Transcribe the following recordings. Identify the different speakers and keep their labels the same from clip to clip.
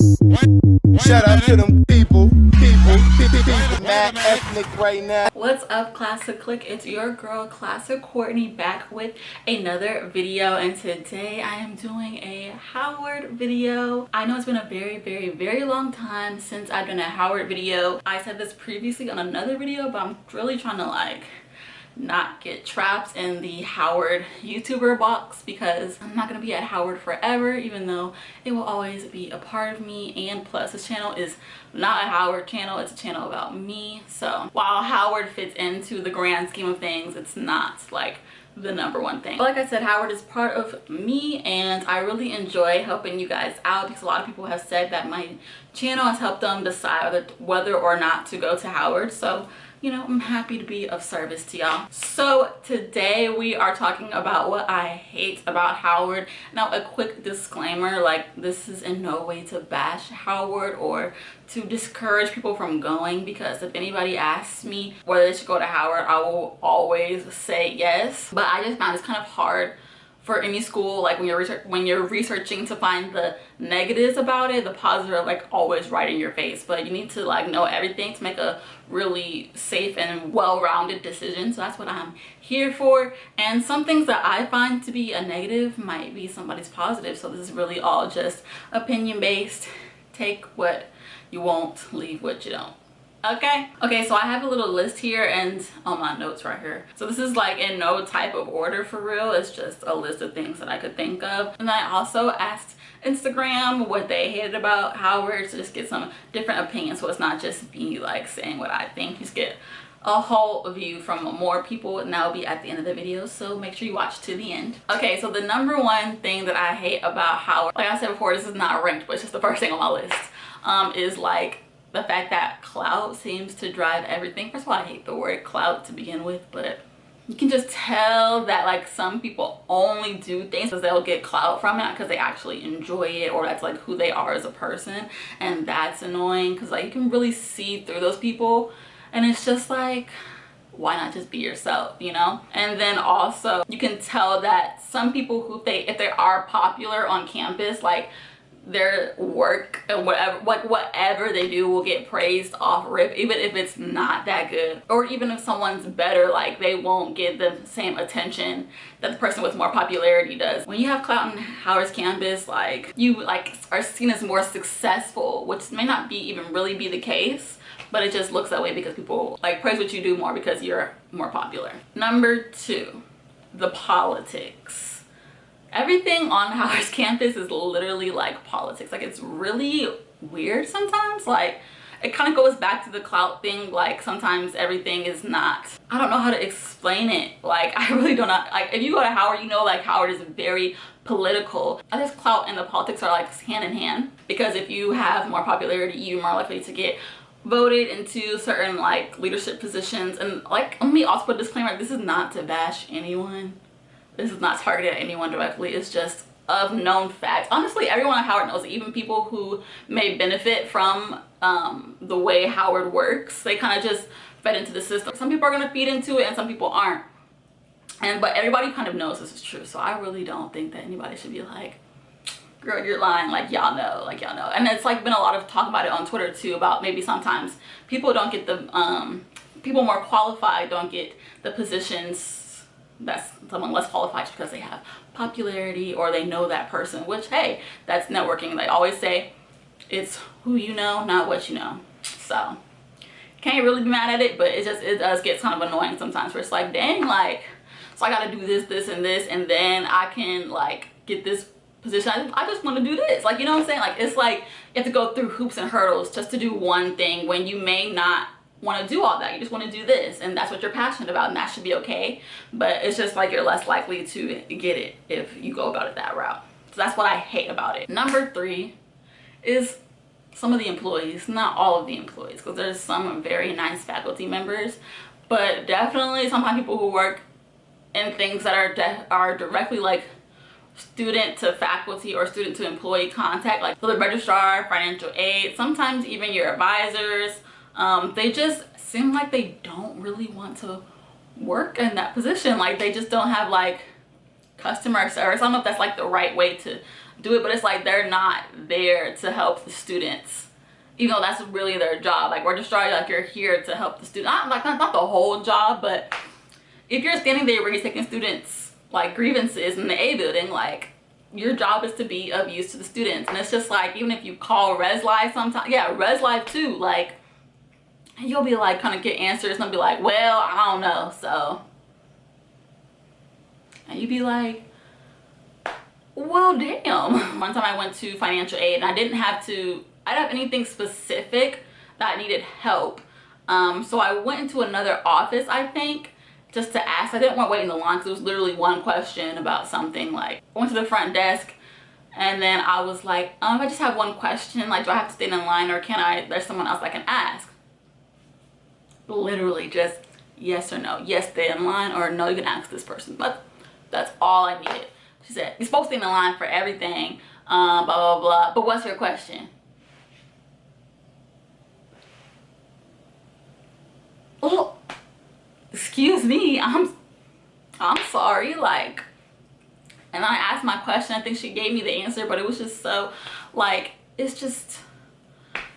Speaker 1: Shout out to them people, mad ethnic right now.
Speaker 2: What's up, Classic Click? It's your girl Classic Courtney back with another video, and today I am doing a Howard video. I know it's been a very long time since I've done a Howard video. I said this previously on another video, but I'm really trying to not get trapped in the Howard YouTuber box, because I'm not gonna be at Howard forever, even though it will always be a part of me. And plus, this channel is not a Howard channel, it's a channel about me. So while Howard fits into the grand scheme of things, it's not like the #1 thing. But like I said, Howard is part of me, and I really enjoy helping you guys out, because a lot of people have said that my channel has helped them decide whether or not to go to Howard. So you know, I'm happy to be of service to y'all. So today we are talking about what I hate about Howard. Now, a quick disclaimer, this is in no way to bash Howard or to discourage people from going, because if anybody asks me whether they should go to Howard, I will always say yes. But I just found it's kind of hard for any school, when you're researching, to find the negatives about it. The positives are always right in your face, but you need to know everything to make a really safe and well-rounded decision. So that's what I'm here for. And some things that I find to be a negative might be somebody's positive. So this is really all just opinion based. Take what you want, leave what you don't. Okay, so I have a little list here and on my notes right here. So this is in no type of order for real. It's just a list of things that I could think of. And I also asked Instagram what they hated about Howard, to just get some different opinions, so it's not just me saying what I think. You just get a whole view from more people, and that will be at the end of the video, so make sure you watch to the end. Okay, so the #1 thing that I hate about Howard, like I said before, this is not ranked, but it's just the first thing on my list, is the fact that clout seems to drive everything. First of all, I hate the word clout to begin with, but you can just tell that some people only do things because they'll get clout from it, because they actually enjoy it, or that's who they are as a person. And that's annoying, because you can really see through those people, and it's just why not just be yourself, you know? And then also you can tell that some people if they are popular on campus, their work and whatever they do will get praised off rip, even if it's not that good, or even if someone's better, they won't get the same attention that the person with more popularity does. When you have clout on Howard's campus, you are seen as more successful, which may not even really be the case, but it just looks that way because people praise what you do more because you're more popular. #2, the politics. Everything on Howard's campus is literally politics. It's really weird sometimes. It kind of goes back to the clout thing. Sometimes everything is not, I don't know how to explain it. I really don't know. If you go to Howard, you know Howard is very political. I guess clout and the politics are hand in hand, because if you have more popularity, you're more likely to get voted into certain leadership positions. And let me also put a disclaimer, this is not to bash anyone. This is not targeted at anyone directly. It's just of known fact. Honestly, everyone at Howard knows it. Even people who may benefit from the way Howard works, they kind of just fed into the system. Some people are going to feed into it and some people aren't. But everybody kind of knows this is true. So I really don't think that anybody should be girl, you're lying, y'all know, y'all know. And it's been a lot of talk about it on Twitter too, about maybe sometimes people don't get the people more qualified don't get the positions that's someone less qualified, because they have popularity or they know that person, which, hey, that's networking. They always say it's who you know, not what you know. So can't really be mad at it, but it does get kind of annoying sometimes, where it's dang, so I gotta do this and this, and then I can get this position. I just want to do this, you know what I'm saying? It's you have to go through hoops and hurdles just to do one thing, when you may not want to do all that. You just want to do this, and that's what you're passionate about, and that should be okay. But it's just you're less likely to get it if you go about it that route. So that's what I hate about it. #3 is some of the employees. Not all of the employees, because there's some very nice faculty members, but definitely sometimes people who work in things that are directly student to faculty or student to employee contact, so the registrar, financial aid, sometimes even your advisors. They just seem they don't really want to work in that position. They just don't have customer service. I don't know if that's the right way to do it, but it's like they're not there to help the students, even though that's really their job. Like registrar, like you're here to help the student. Not the whole job, but if you're standing there where you're taking students like grievances in the A building, like your job is to be of use to the students. And it's just like, even if you call Res Live sometimes, yeah, Res Live too, like you'll be like kind of get answers and I'll be like, well, I don't know. So, and you'd be like, well, damn. One time I went to financial aid and I didn't have anything specific that needed help. So I went into another office, I think, just to ask. I didn't want to wait in the line because it was literally one question about something. Like, I went to the front desk and then I was like, if I just have one question, like, do I have to stay in line or there's someone else I can ask? Literally just yes or no. Yes, stay in line, or no, you can ask this person. But that's all I needed. She said, you're supposed to stay in the line for everything, blah, blah, blah. But what's your question? Oh, excuse me, I'm sorry, like, and I asked my question. I think she gave me the answer, but it was just so, like, it's just,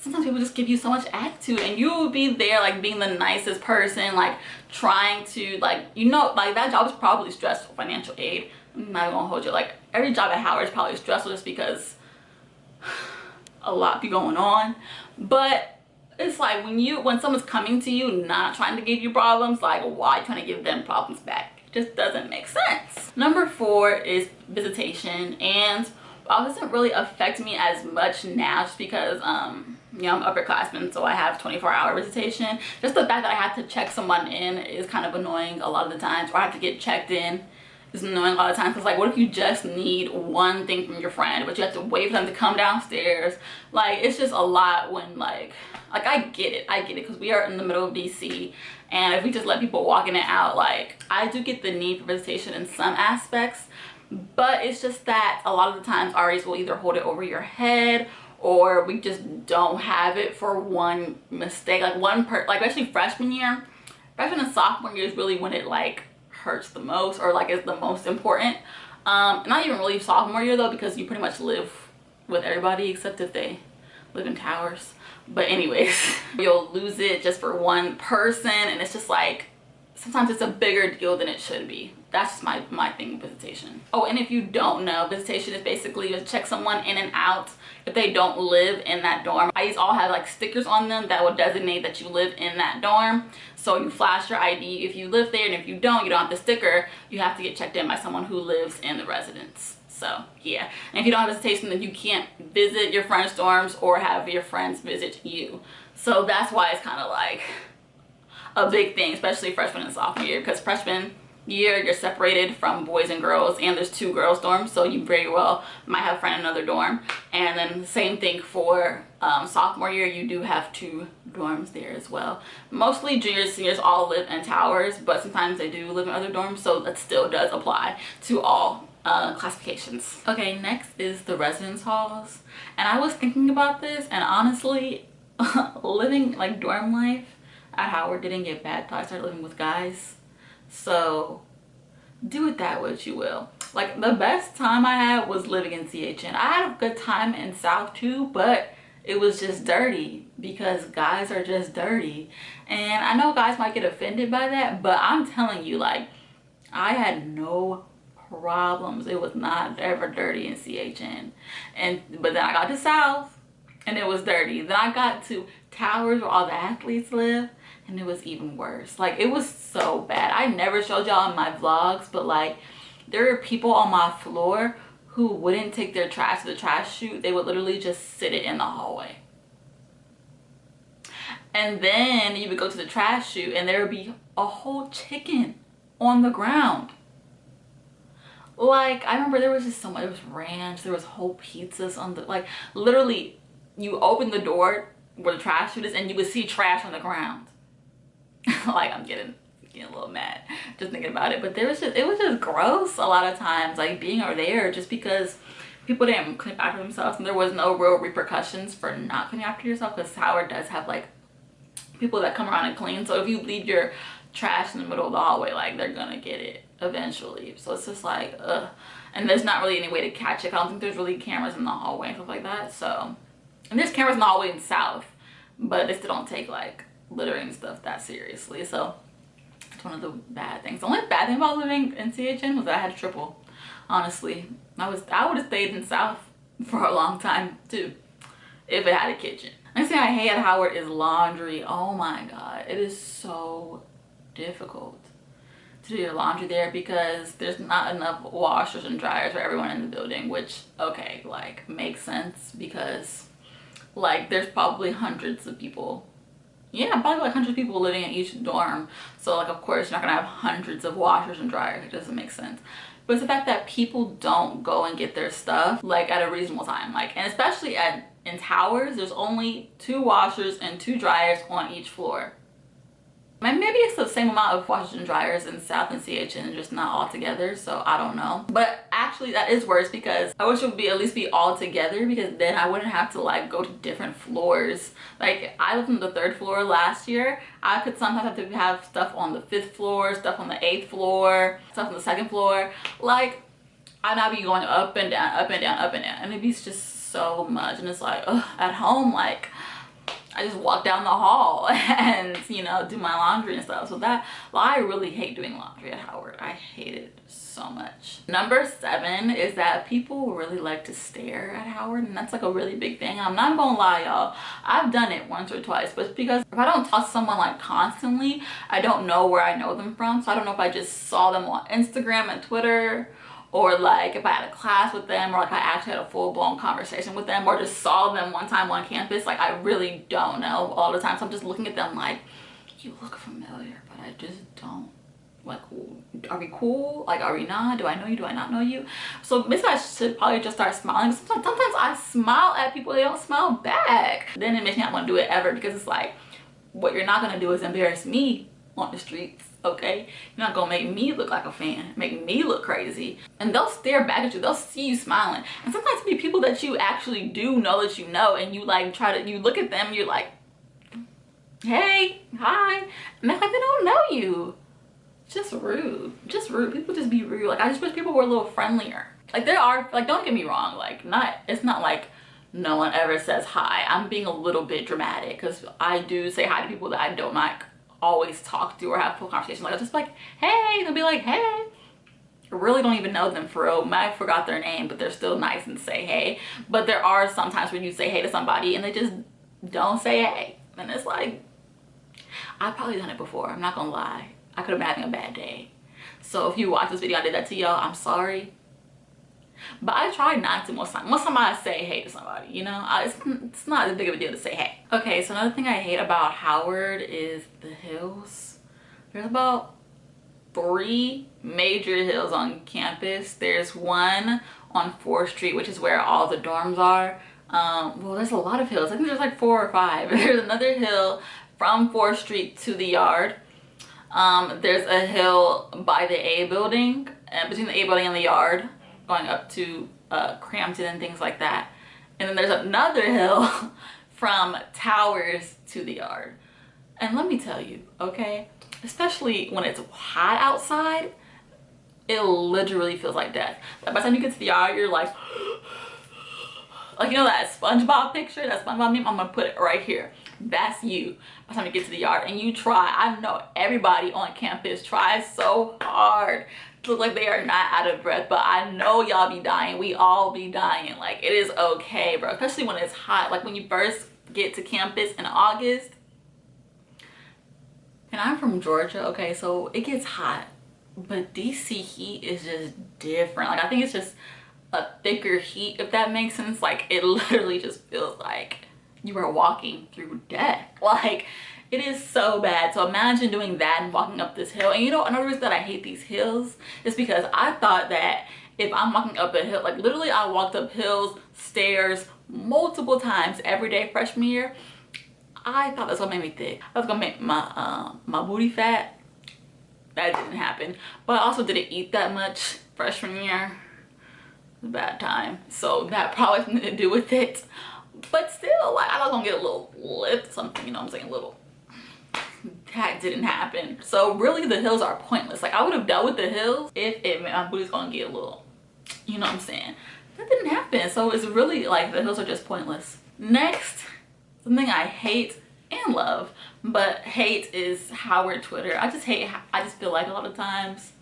Speaker 2: sometimes people just give you so much attitude and you will be there like being the nicest person, like trying to, like, you know, like that job is probably stressful. Financial aid, I'm not gonna hold you, like every job at Howard is probably stressful just because a lot be going on. But it's like when someone's coming to you not trying to give you problems, like why are you trying to give them problems back? It just doesn't make sense. Number 4 is visitation, and while it doesn't really affect me as much now just because you know, I'm upperclassman, so I have 24-hour visitation. Just the fact that I have to check someone in is kind of annoying a lot of the times, or I have to get checked in is annoying a lot of times. Because like, what if you just need one thing from your friend, but you have to wait for them to come downstairs? Like, it's just a lot when like I get it because we are in the middle of DC, and if we just let people walk in and out, like I do get the need for visitation in some aspects, but it's just that a lot of the times RAs will either hold it over your head, or we just don't have it for one mistake. Like like especially freshman and sophomore year is really when it like hurts the most, or like is the most important. Not even really sophomore year though, because you pretty much live with everybody except if they live in towers. But anyways, you'll lose it just for one person, and it's just like sometimes it's a bigger deal than it should be. That's just my thing with visitation. Oh, and if you don't know, visitation is basically to check someone in and out if they don't live in that dorm. IDs all have like stickers on them that will designate that you live in that dorm. So you flash your ID if you live there, and if you don't have the sticker, you have to get checked in by someone who lives in the residence. So yeah, and if you don't have visitation, then you can't visit your friends' dorms or have your friends visit you. So that's why it's kind of like a big thing, especially freshman and sophomore year, because freshman year you're separated from boys and girls, and there's 2 girls dorms, so you very well might have a friend in another dorm. And then the same thing for sophomore year, you do have 2 dorms there as well. Mostly juniors, seniors all live in towers, but sometimes they do live in other dorms, so that still does apply to all classifications. Okay, next is the residence halls, and I was thinking about this, and honestly living like dorm life at Howard didn't get bad until I started living with guys. So do with that what you will. Like the best time I had was living in CHN. I had a good time in South too, but it was just dirty because guys are just dirty. And I know guys might get offended by that, but I'm telling you, like, I had no problems. It was not ever dirty in CHN. But then I got to South and it was dirty. Then I got to Towers where all the athletes live, and it was even worse. Like, it was so bad. I never showed y'all in my vlogs, but like, there were people on my floor who wouldn't take their trash to the trash chute. They would literally just sit it in the hallway. And then you would go to the trash chute and there would be a whole chicken on the ground. Like, I remember there was just so much. There was ranch, there was whole pizzas on the, like, literally you open the door where the trash chute is and you would see trash on the ground. Like, I'm getting a little mad just thinking about it, but it was just gross a lot of times, like being over there, just because people didn't clean after themselves, and there was no real repercussions for not cleaning after yourself, because Howard does have like people that come around and clean. So if you leave your trash in the middle of the hallway, like, they're gonna get it. eventually. So it's just like, ugh. And there's not really any way to catch it. I don't think there's really cameras in the hallway and stuff like that. So, and there's cameras in the hallway in the South, but they still don't take like littering stuff that seriously. So it's one of the bad things. The only bad thing about living in CHN was that I had a triple. Honestly, I would have stayed in the South for a long time too if it had a kitchen. Next thing I hate at Howard is laundry. Oh my god, it is so difficult to do your laundry there because there's not enough washers and dryers for everyone in the building, which, okay, like, makes sense because like there's probably hundreds of people, yeah, probably like hundreds of people living in each dorm. So like, of course, you're not gonna have hundreds of washers and dryers. It doesn't make sense. But it's the fact that people don't go and get their stuff like at a reasonable time. Like, and especially in towers, there's only 2 washers and 2 dryers on each floor. Maybe it's the same amount of washers and dryers in South and CHN, just not all together, so I don't know. But actually that is worse because I wish it would be at least be all together, because then I wouldn't have to like go to different floors. Like, I lived on the 3rd floor last year. I could sometimes have to have stuff on the 5th floor, stuff on the 8th floor, stuff on the 2nd floor. Like, I'd not be going up and down, up and down, up and down, and it'd be just so much. And it's like, ugh, at home, like, I just walk down the hall and, you know, do my laundry and stuff. So that, well, I really hate doing laundry at Howard. I hate it so much. Number 7 is that people really like to stare at Howard, and that's like a really big thing. I'm not gonna lie, y'all, I've done it once or twice, but it's because if I don't talk to someone like constantly, I don't know where I know them from. So I don't know if I just saw them on Instagram and Twitter, or like if I had a class with them, or like I actually had a full-blown conversation with them, or just saw them one time on campus. Like, I really don't know all the time. So I'm just looking at them like, you look familiar, but I just don't. Like, are we cool? Like, are we not? Do I know you? Do I not know you? So basically I should probably just start smiling. Sometimes I smile at people, they don't smile back. Then it makes me not want to do it ever, because it's like, what you're not gonna do is embarrass me on the streets. Okay, you're not gonna make me look like a fan, make me look crazy. And they'll stare back at you, they'll see you smiling. And sometimes it be people that you actually do know that you know, and you like you look at them, you're like, hey, hi, and they're like, they don't know you. Just rude, just rude. People just be rude. Like, I just wish people were a little friendlier. Like, there are, like, don't get me wrong, like, it's not like no one ever says hi. I'm being a little bit dramatic because I do say hi to people that I don't like always talk to or have full conversation. Like, I'll just be like, hey, they'll be like, hey. I really don't even know them for real. I forgot their name, but they're still nice and say hey. But there are some times when you say hey to somebody and they just don't say hey, and it's like, I've probably done it before, I'm not gonna lie. I could have been having a bad day. So if you watch this video, I did that to y'all, I'm sorry. But I try not to most time. Most time I say hey to somebody, you know, it's not as big of a deal to say hey. Okay, so another thing I hate about Howard is the hills. There's about 3 major hills on campus. There's one on 4th Street, which is where all the dorms are. Well, there's a lot of hills. I think there's like 4 or 5. There's another hill from 4th Street to the yard. There's a hill by the A building, and between the A building and the yard, going up to Crampton and things like that. And then there's another hill from Towers to the yard. And let me tell you, okay, especially when it's hot outside, it literally feels like death. By the time you get to the yard, you're like, you know that SpongeBob picture, that SpongeBob meme? I'm gonna put it right here. That's you by the time you get to the yard. And you try, I know everybody on campus tries so hard to look like they are not out of breath, but I know y'all be dying. We all be dying. Like, it is okay, bro, especially when it's hot. Like, when you first get to campus in August. And I'm from Georgia, okay, so it gets hot, but DC heat is just different. Like, I think it's just a thicker heat, if that makes sense. Like, it literally just feels like you are walking through death. Like, it is so bad. So imagine doing that and walking up this hill. And you know, another reason that I hate these hills is because I thought that if I'm walking up a hill, like literally I walked up hills, stairs multiple times every day freshman year. I thought that's what made me thick. I was gonna make my my booty fat. That didn't happen. But I also didn't eat that much freshman year. It was a bad time. So that probably has something to do with it. But still, like, I was gonna get a little lift, something, you know what I'm saying, a little attack didn't happen. So really the heels are pointless. Like I would have dealt with the heels if it meant my booty's gonna get a little, you know what I'm saying? That didn't happen. So it's really like the heels are just pointless. Next, something I hate and love, but hate is Howard Twitter. I just feel like a lot of times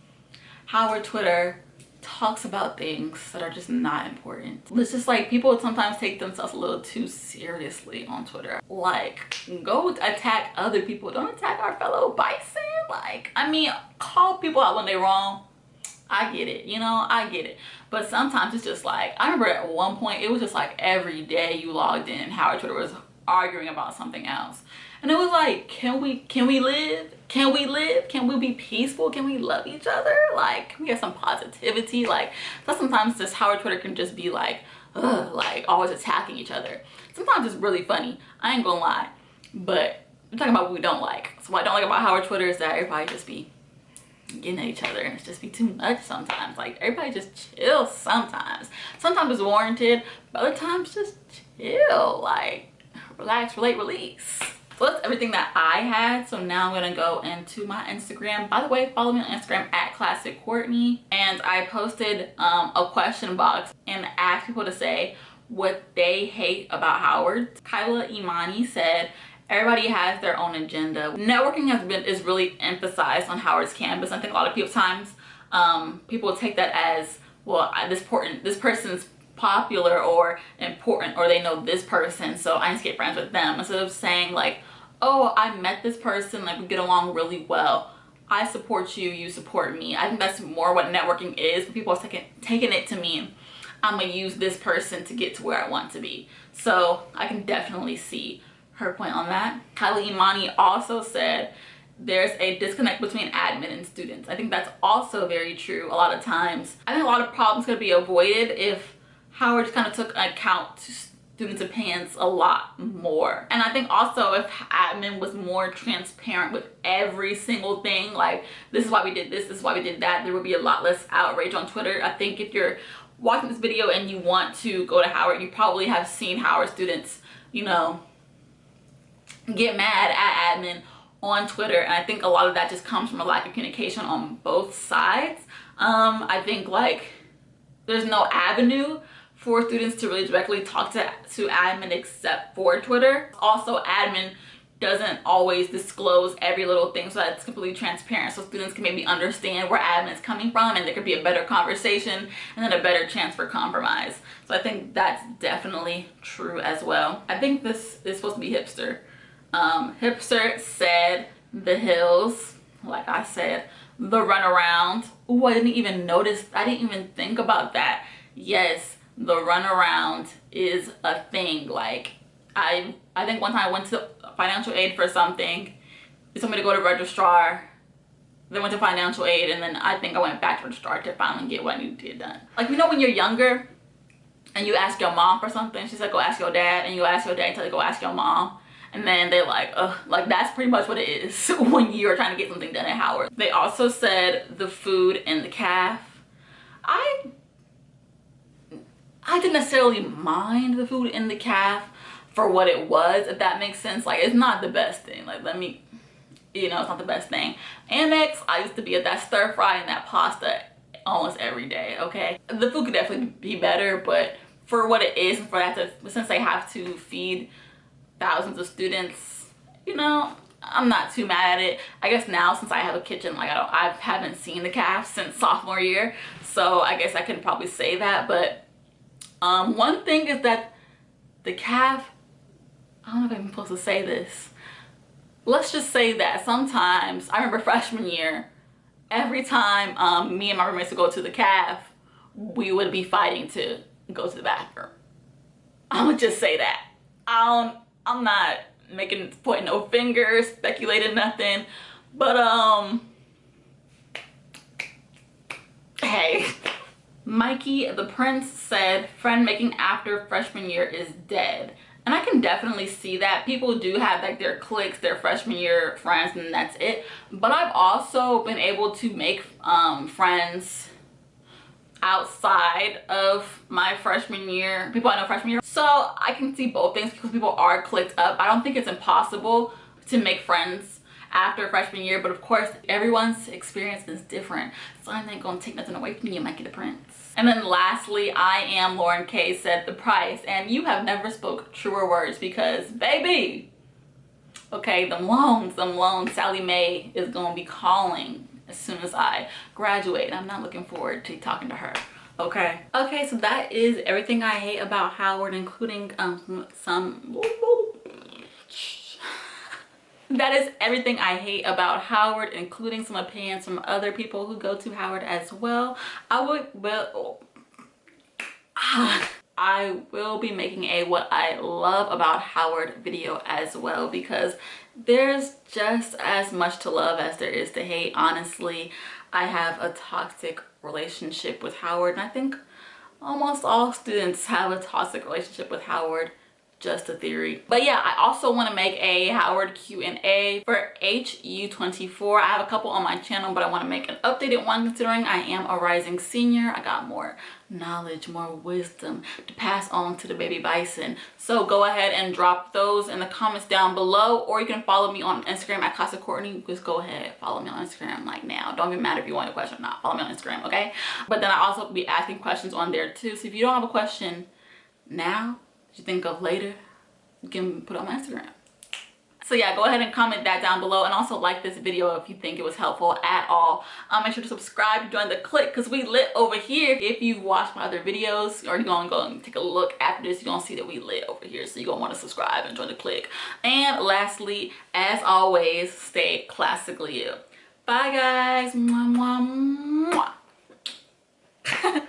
Speaker 2: Howard Twitter talks about things that are just not important. It's just like people sometimes take themselves a little too seriously on Twitter. Like, go attack other people, don't attack our fellow bison. Like, I mean, call people out when they're wrong. I get it, you know, I get it. But sometimes it's just like, I remember at one point it was just like every day you logged in, Howard Twitter was arguing about something else. And it was like, can we live? Can we live? Can we be peaceful? Can we love each other? Like, can we have some positivity? Like, sometimes this Howard Twitter can just be like, ugh, like always attacking each other. Sometimes it's really funny, I ain't gonna lie. But I'm talking about what we don't like. So what I don't like about Howard Twitter is that everybody just be getting at each other and it's just be too much sometimes. Like, everybody just chill sometimes. Sometimes it's warranted, but other times just chill. Like, relax, relate, release. So that's everything that I had. So now I'm gonna go into my Instagram. By the way, follow me on Instagram at Classic Courtney. And I posted a question box and asked people to say what they hate about Howard. Kyla Imani said, everybody has their own agenda. Networking is really emphasized on Howard's campus. I think a lot of people times people take that as, well, this person's popular or important, or they know this person, so I need to get friends with them, instead of saying like, oh, I met this person, like we get along really well, I support you, you support me. I think that's more what networking is. People are taking it to mean I'm gonna use this person to get to where I want to be. So I can definitely see her point on that. Kylie Imani also said there's a disconnect between admin and students. I think that's also very true. A lot of times I think a lot of problems could be avoided if Howard kind of took account to students' opinions a lot more. And I think also if admin was more transparent with every single thing, like this is why we did this is why we did that, there would be a lot less outrage on Twitter. I think if you're watching this video and you want to go to Howard, you probably have seen Howard students, you know, get mad at admin on Twitter. And I think a lot of that just comes from a lack of communication on both sides. I think like there's no avenue for students to really directly talk to admin except for Twitter. Also, admin doesn't always disclose every little thing so that it's completely transparent, so students can maybe understand where admin is coming from and there could be a better conversation and then a better chance for compromise. So I think that's definitely true as well. I think this is supposed to be Hipster. Hipster said the hills, like I said, the runaround. Ooh, I didn't even notice, I didn't even think about that. Yes, the runaround is a thing. Like I think one time I went to financial aid for something. They told me to go to registrar, then went to financial aid, and then I think I went back to registrar to finally get what I needed to get done. Like, you know when you're younger and you ask your mom for something, she's like, go ask your dad, and you ask your dad until you go ask your mom. And then they're like, ugh, like that's pretty much what it is when you're trying to get something done at Howard. They also said the food in the calf. I didn't necessarily mind the food in the calf for what it was, if that makes sense. Like, it's not the best thing. Like, let me, you know, it's not the best thing. Annex, I used to be at that stir fry and that pasta almost every day, okay? The food could definitely be better, but for what it is, and for that to, since they have to feed thousands of students, you know, I'm not too mad at it. I guess now, since I have a kitchen, like I haven't seen the calf since sophomore year, so I guess I can probably say that. But one thing is that the calf, I don't know if I'm supposed to say this. Let's just say that sometimes, I remember freshman year, every time me and my roommates would go to the calf, we would be fighting to go to the bathroom. I'm gonna just say that. I'm not pointing no fingers, speculating nothing, but hey. Mikey the Prince said friend making after freshman year is dead. And I can definitely see that. People do have like their cliques, their freshman year friends, and that's it. But I've also been able to make friends outside of my freshman year, people I know freshman year. So I can see both things because people are clicked up. I don't think it's impossible to make friends after freshman year, but of course everyone's experience is different, so I'm not gonna take nothing away from you, Mikey the Prince. And then lastly, I am Lauren K said the price, and you have never spoke truer words, because baby, okay, them loans, Sally Mae is gonna be calling as soon as I graduate. I'm not looking forward to talking to her. Okay, so that is everything I hate about Howard, including that is everything I hate about Howard, including some opinions from other people who go to Howard as well. I will be making a what I love about Howard video as well, because there's just as much to love as there is to hate. Honestly, I have a toxic relationship with Howard, and I think almost all students have a toxic relationship with Howard. Just a theory. But yeah, I also want to make a Howard Q&A for HU24. I have a couple on my channel, but I want to make an updated one, considering I am a rising senior. I got more knowledge, more wisdom to pass on to the baby bison. So go ahead and drop those in the comments down below, or you can follow me on Instagram at Classic Courtney. Just go ahead, follow me on Instagram like now. Don't even matter if you want a question or not. Follow me on Instagram, okay? But then I also be asking questions on there too. So if you don't have a question now, you think of later, you can put it on my Instagram. So yeah, go ahead and comment that down below, and also like this video if you think it was helpful at all. Make sure to subscribe to join the clique, because we lit over here. If you've watched my other videos, or you're gonna go and take a look after this, you're gonna see that we lit over here, so you're gonna want to subscribe and join the clique. And lastly, as always, stay classically you. Bye guys. Mwah, mwah, mwah.